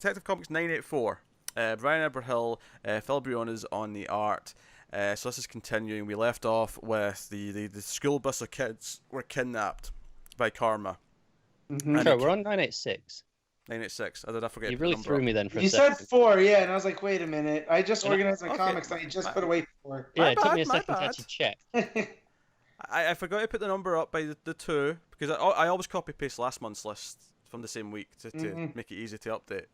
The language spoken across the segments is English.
Detective Comics 984. Brian Eberhill, Phil Briona's on the art. So this is continuing. We left off with the school bus of kids were kidnapped by Karma. Mm-hmm. And Sure, we're on 986. 986. Did I forget You to put the really number threw up? me then for a You second. said 4, yeah, and I was like, wait a minute. I just And organized my okay, comics. I just put away 4. Yeah, My it took me a bad, my second to bad. actually check. I forgot to put the number up by the 2 because I always copy paste last month's list from the same week to make it easy to update.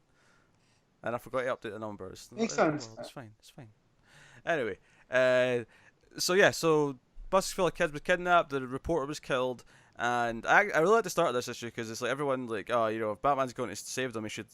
And I forgot to update the numbers. Makes sense. It's fine. It's fine. Anyway, so bus full of kids was kidnapped. The reporter was killed, and I really like the start of this issue because it's like everyone like, oh, if Batman's going to save them, he should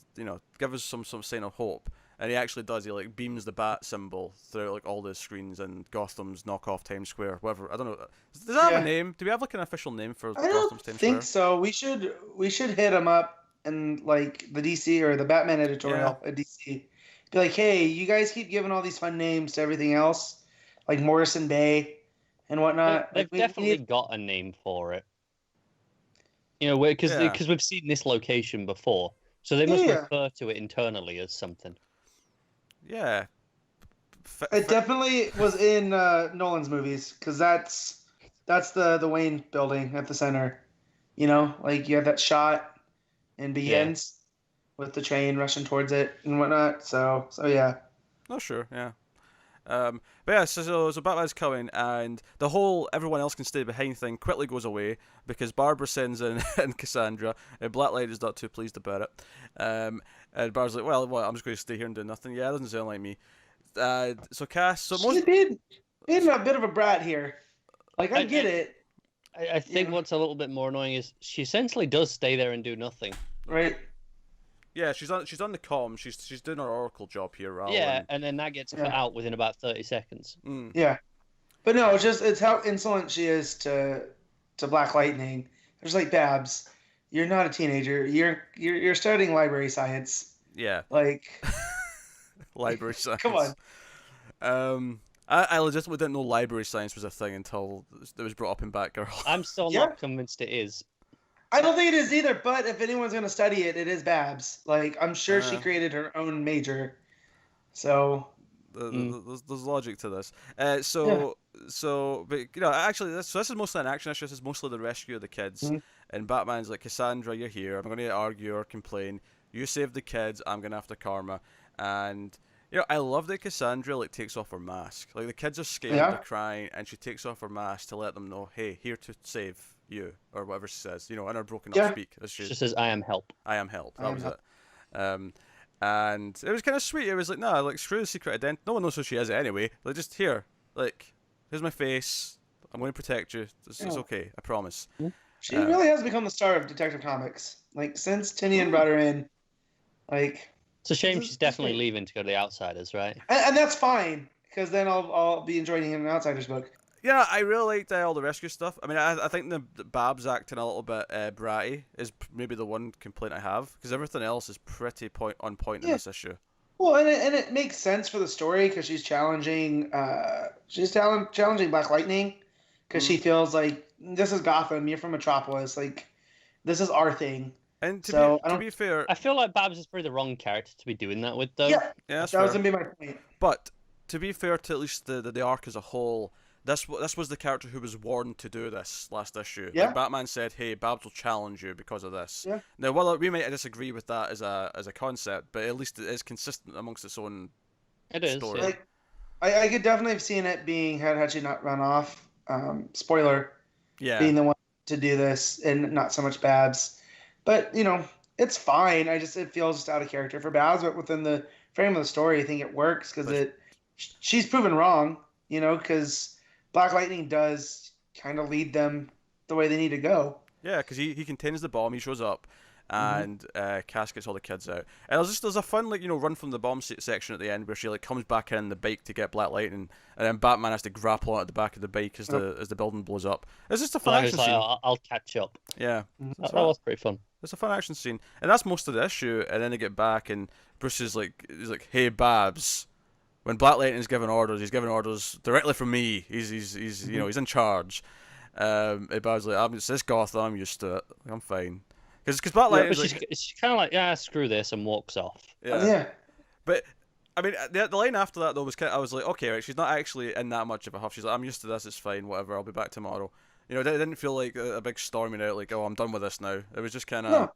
give us some sign of hope. And he actually does. He like beams the bat symbol throughout like all the screens in Gotham's knockoff Times Square, whatever. I don't know. Does that have a name? Do we have like an official name for I Gotham's don't Times think Square? so. We should hit him up and like the DC or the Batman editorial at DC. Be like, hey, you guys keep giving all these fun names to everything else, like Morrison Bay and whatnot. They've definitely got a name for it. Because we've seen this location before, so they must refer to it internally as something. Yeah. It definitely was in Nolan's movies because that's the Wayne building at the center. Like you have that shot in Begins with the train rushing towards it and whatnot. So yeah. Oh sure, yeah. But yeah, so Batman's coming, and the whole everyone else can stay behind thing quickly goes away because Barbara sends in, in Cassandra, and Blacklight is not too pleased about it. And Barbara's like, well, what, I'm just going to stay here and do nothing. Yeah, that doesn't sound like me. So Cass, She's being a bit of a brat here. Like I get it. I think what's a little bit more annoying is she essentially does stay there and do nothing. Right. Yeah, she's on the comm. She's doing her Oracle job here, rather. Yeah, and then that gets cut out within about 30 seconds. Mm. Yeah, but no, it's how insolent she is to Black Lightning. There's like, Babs, you're not a teenager. You're studying library science. Yeah. Like library science. Come on. I legitimately didn't know library science was a thing until it was brought up in Batgirl. I'm still not convinced it is. I don't think it is either, but if anyone's going to study it, it is Babs. Like, I'm sure she created her own major. So... There's logic to this. But, actually, this is mostly an action issue. This is mostly the rescue of the kids. Mm-hmm. And Batman's like, Cassandra, you're here. I'm going to argue or complain. You saved the kids. I'm going after Karma. And... I love that Cassandra takes off her mask. Like the kids are scared, they're crying, and she takes off her mask to let them know, "Hey, here to save you," or whatever she says. In her broken up speak. She says, "I am help." I am help. That was it. And it was kind of sweet. It was like, nah, screw the secret identity. No one knows who she is anyway. Just here, here's my face. I'm going to protect you. It's okay. I promise. She really has become the star of Detective Comics. Since Tinian brought her in, It's a shame she's definitely leaving to go to the Outsiders, right? And that's fine, because then I'll be enjoying an Outsiders book. Yeah, I really liked all the rescue stuff. I mean, I think the Babs acting a little bit bratty is maybe the one complaint I have, because everything else is pretty on point in this issue. Well, and it makes sense for the story because she's challenging Black Lightning, because she feels like this is Gotham. You're from Metropolis. This is our thing. And to be fair, I feel like Babs is probably the wrong character to be doing that with, though. Yeah, that's that was gonna be my point. But to be fair to at least the arc as a whole, this was the character who was warned to do this last issue. Yeah. Batman said, "Hey, Babs will challenge you because of this." Yeah. Now, while we might disagree with that as a concept, but at least it is consistent amongst its own. It is. story. Yeah. I could definitely have seen it being had she not run off. Spoiler. Yeah. Being the one to do this and not so much Babs, but it's fine. It feels just out of character for Babs, but within the frame of the story, I think it works because she's proven wrong. Because Black Lightning does kind of lead them the way they need to go. Yeah, because he contains the bomb. He shows up, and Cass gets all the kids out. And there's a fun run from the bomb section at the end where she comes back in the bike to get Black Lightning, and then Batman has to grapple on at the back of the bike as the building blows up. It's just a fun action scene. I'll catch up. Yeah, that was pretty fun. It's a fun action scene, and that's most of the issue. And then they get back, and Bruce is he's like, "Hey, Babs." When Black Lightning's giving orders, he's giving orders directly from me. He's he's in charge. Babs like, it's this Gotham. I'm used to it. I'm fine. Because Batline But is like, she's kind of like, yeah, screw this, and walks off. yeah. But I mean, the line after that though was I was like, okay, right, she's not actually in that much of a huff. She's like, I'm used to this. It's fine. Whatever. I'll be back tomorrow. You know, it didn't feel like a big storming out. Like, oh, I'm done with this now. It was just kind of, No.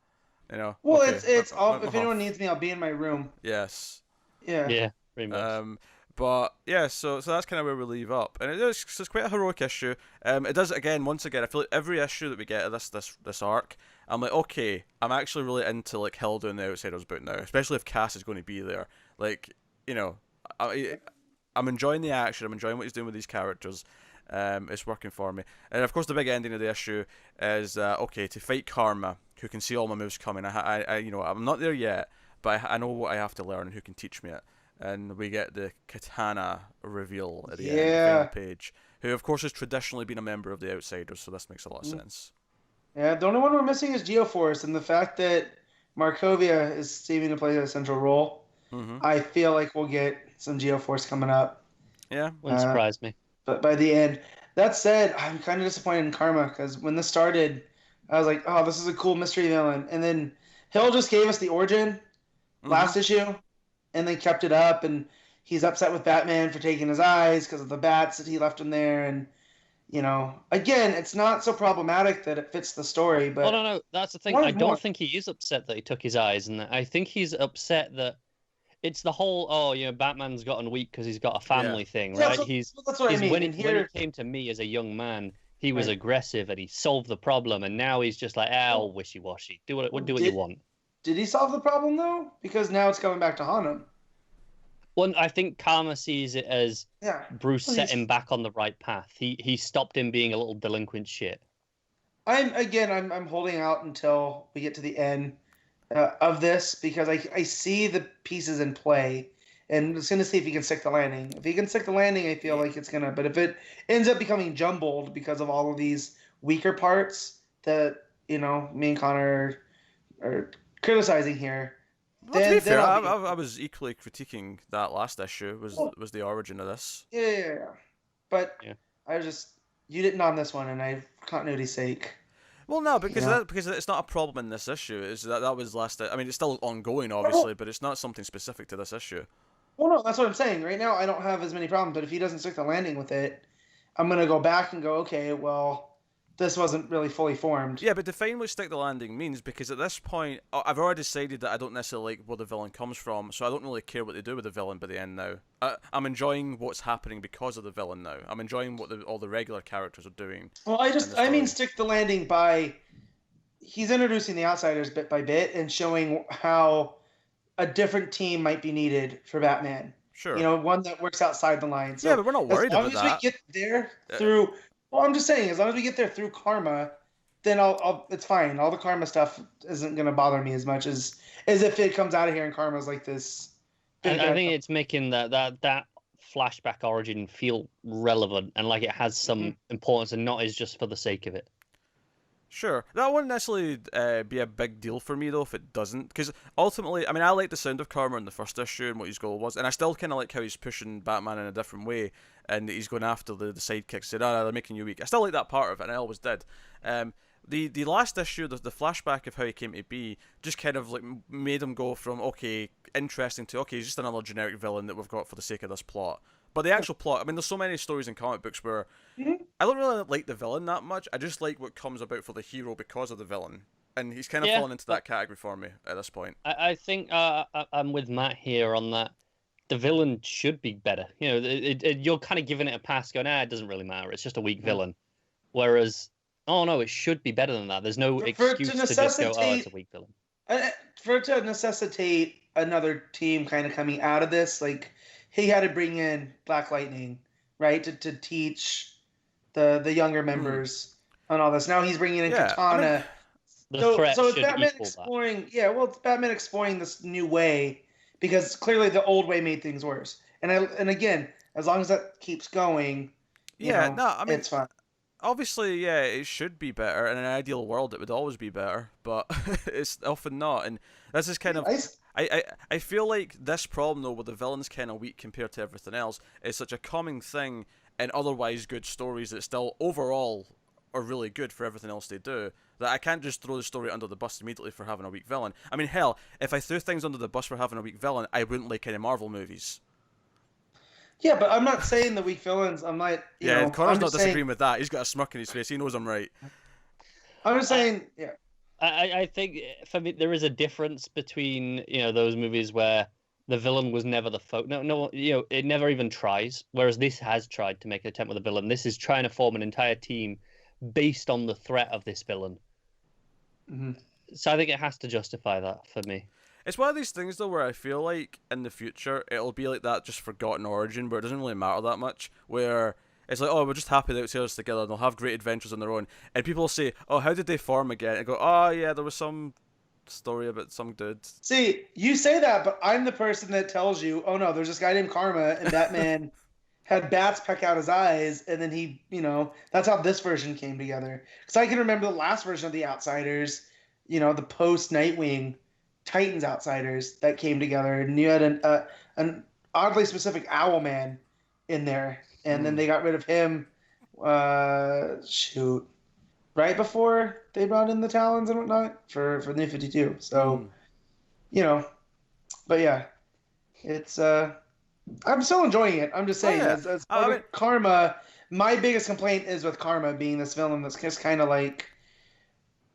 you know. Well, Okay, it's all. my If anyone huff. needs me, I'll be in my room. Yes. Yeah. Yeah, pretty much. But yeah, so that's kind of where we leave up, and it's quite a heroic issue. It does once again. I feel like every issue that we get of this arc, I'm like, okay, I'm actually really into like Hilda and the Outsiders book now, especially if Cass is going to be there. Like, you know, I'm enjoying the action. I'm enjoying what he's doing with these characters. It's working for me, and of course the big ending of the issue is okay, to fight Karma, who can see all my moves coming. I you know, I'm not there yet, but I know what I have to learn and who can teach me it. And we get the Katana reveal at the end, the final page, who of course has traditionally been a member of the Outsiders, so this makes a lot of sense. Yeah, the only one we're missing is Geoforce, and the fact that Markovia is seeming to play a central role, I feel like we'll get some Geoforce coming up. Yeah. Wouldn't surprise me. But by the end, that said, I'm kind of disappointed in Karma, because when this started, I was like, oh, this is a cool mystery villain. And then Hill just gave us the origin last issue, and then kept it up, and he's upset with Batman for taking his eyes because of the bats that he left him there. And, you know, again, it's not so problematic that it fits the story. But no, that's the thing. I don't think he is upset that he took his eyes, and I think he's upset that it's the whole, oh, you know, Batman's gotten weak because he's got a family thing, right? So, that's what I mean. When it came to me as a young man, he was aggressive and he solved the problem, and now he's just like, wishy-washy. Do what you want. Did he solve the problem, though? Because now it's coming back to haunt him. Well, I think Karma sees it as Bruce set him back on the right path. He stopped him being a little delinquent shit. I'm holding out until we get to the end of this, because I see the pieces in play, and I'm just going to see if he can stick the landing. If he can stick the landing, I feel like it's going to... But if it ends up becoming jumbled because of all of these weaker parts that, you know, me and Connor are criticizing here... Well, to be fair, I was equally critiquing that last issue. Was the origin of this? Yeah. But I was just... You didn't on this one, and continuity's sake. Well, no, because it's not a problem in this issue. Is that was last? I mean, it's still ongoing, obviously, but it's not something specific to this issue. Well, no, that's what I'm saying. Right now, I don't have as many problems, but if he doesn't stick the landing with it, I'm gonna go back and go, okay, well, this wasn't really fully formed. Yeah, but define what stick the landing means, because at this point, I've already decided that I don't necessarily like where the villain comes from, so I don't really care what they do with the villain by the end now. I'm enjoying what's happening because of the villain now. I'm enjoying what all the regular characters are doing. Well, I mean stick the landing by... He's introducing the Outsiders bit by bit and showing how a different team might be needed for Batman. Sure. You know, one that works outside the line. So yeah, but we're not worried about that. As long as we get there through... Well, I'm just saying, as long as we get there through Karma, then it's fine. All the Karma stuff isn't going to bother me as much as if it comes out of here and Karma's like this. And I think it's making that flashback origin feel relevant and like it has some importance and not is just for the sake of it. Sure. That wouldn't necessarily be a big deal for me, though, if it doesn't. Because ultimately, I mean, I like the sound of Karma in the first issue and what his goal was. And I still kind of like how he's pushing Batman in a different way. And he's going after the sidekicks, saying, they're making you weak. I still like that part of it, and I always did. The last issue, the flashback of how he came to be, just kind of like made him go from, okay, interesting, to, okay, he's just another generic villain that we've got for the sake of this plot. But the actual plot, I mean, there's so many stories in comic books where I don't really like the villain that much. I just like what comes about for the hero because of the villain. And he's kind of fallen into that category for me at this point. I think I'm with Matt here on that. The villain should be better. You know, you're kind of giving it a pass, going, it doesn't really matter. It's just a weak villain. Whereas, oh no, it should be better than that. There's no excuse to just go, oh, it's a weak villain. For it to necessitate another team kind of coming out of this, like, he had to bring in Black Lightning, right, to teach the younger members on all this. Now he's bringing in Katana. I mean, so it's Batman exploring. Yeah, well, it's Batman exploring this new way, because clearly the old way made things worse. And again, as long as that keeps going, I mean, it's fine. Obviously, yeah, it should be better. In an ideal world, it would always be better, but it's often not. And this is kind of... I feel like this problem, though, where the villain's kind of weak compared to everything else, is such a common thing in otherwise good stories that still, overall, are really good for everything else they do. That I can't just throw the story under the bus immediately for having a weak villain. I mean, hell, if I threw things under the bus for having a weak villain, I wouldn't like any Marvel movies. Yeah, but I'm not saying the weak villains. I'm not. Connor's I'm not just disagreeing saying, with that. He's got a smirk in his face. He knows I'm right. I'm just saying, yeah. I think for me there is a difference between those movies where the villain was never the no it never even tries, whereas this has tried to make an attempt with a villain. This is trying to form an entire team based on the threat of this villain. Mm-hmm. So I think it has to justify that for me. It's one of these things though where I feel like in the future it'll be like that just forgotten origin where it doesn't really matter that much, where it's like, oh, we're just happy the Outsiders together and they'll have great adventures on their own, and people will say, oh, how did they form again? And go, oh yeah, there was some story about some dude. See, you say that, but I'm the person that tells you, oh no, there's this guy named Karma, and Batman had bats peck out his eyes, and then he, that's how this version came together. Because I can remember the last version of the Outsiders, the post Nightwing Titans Outsiders that came together, and you had an oddly specific Owlman in there, and then they got rid of him. Right before they brought in the Talons and whatnot for the New 52. So, but yeah, it's I'm still enjoying it. I'm just saying, as part of Karma, my biggest complaint is with Karma being this villain that's just kind of like,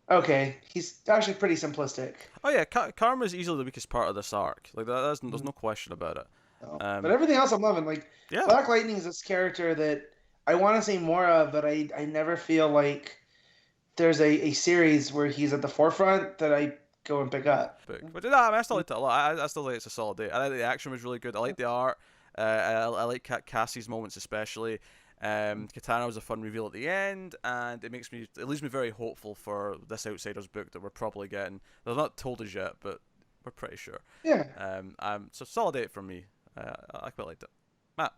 okay, he's actually pretty simplistic. Oh yeah, Karma is easily the weakest part of this arc. Like there's no question about it. No. But everything else I'm loving. Like Black Lightning is this character that I want to see more of, but I never feel like there's a series where he's at the forefront that I go and pick up. But I still liked it a lot. I still think it's a solid day. I think the action was really good. I like the art. I like Cassie's moments especially. Katana was a fun reveal at the end, and it leaves me very hopeful for this Outsiders book that we're probably getting. They're not told us yet, but we're pretty sure. Yeah. So solid 8 from me. I quite liked it. Matt.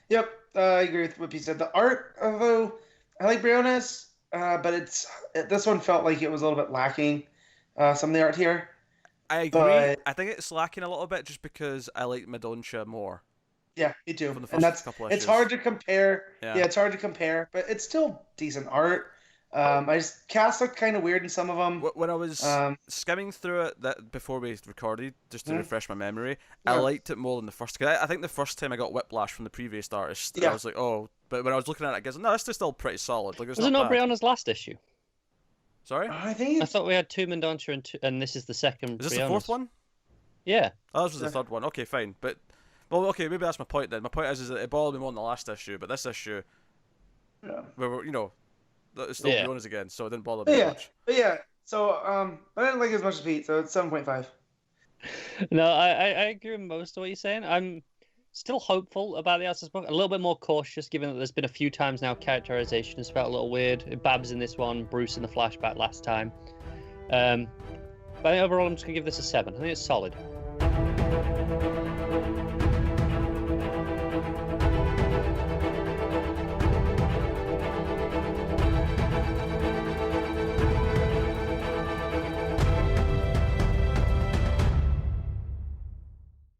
Yep, I agree with what you said. The art, although I like Briones, but this one felt like it was a little bit lacking. Some of the art here. I agree. But I think it's lacking a little bit just because I like Madonsha more. Yeah, me too. It's hard to compare. Yeah, it's hard to compare, but it's still decent art. Cast looked kind of weird in some of them. When I was skimming through it before we recorded, just to refresh my memory, I liked it more than the first. Cause I think the first time I got whiplash from the previous artist, I was like, oh. But when I was looking at it, I guess, no, this is still pretty solid. Like, was it not Brianna's last issue? Sorry? I thought we had 2 Madonsha and this is the second. Is this the fourth one? Yeah. Oh, this was the third one. Okay, fine. But, well, okay, maybe that's my point then. My point is that it bothered me more than the last issue, but this issue, where it's still Briones again, so it didn't bother me much. But yeah, so I didn't like it as much as Pete, so it's 7.5. No, I agree with most of what you're saying. I'm still hopeful about the Outsiders book. A little bit more cautious, given that there's been a few times now characterization has felt a little weird. Babs in this one, Bruce in the flashback last time. But I think overall I'm just going to give this a 7. I think it's solid.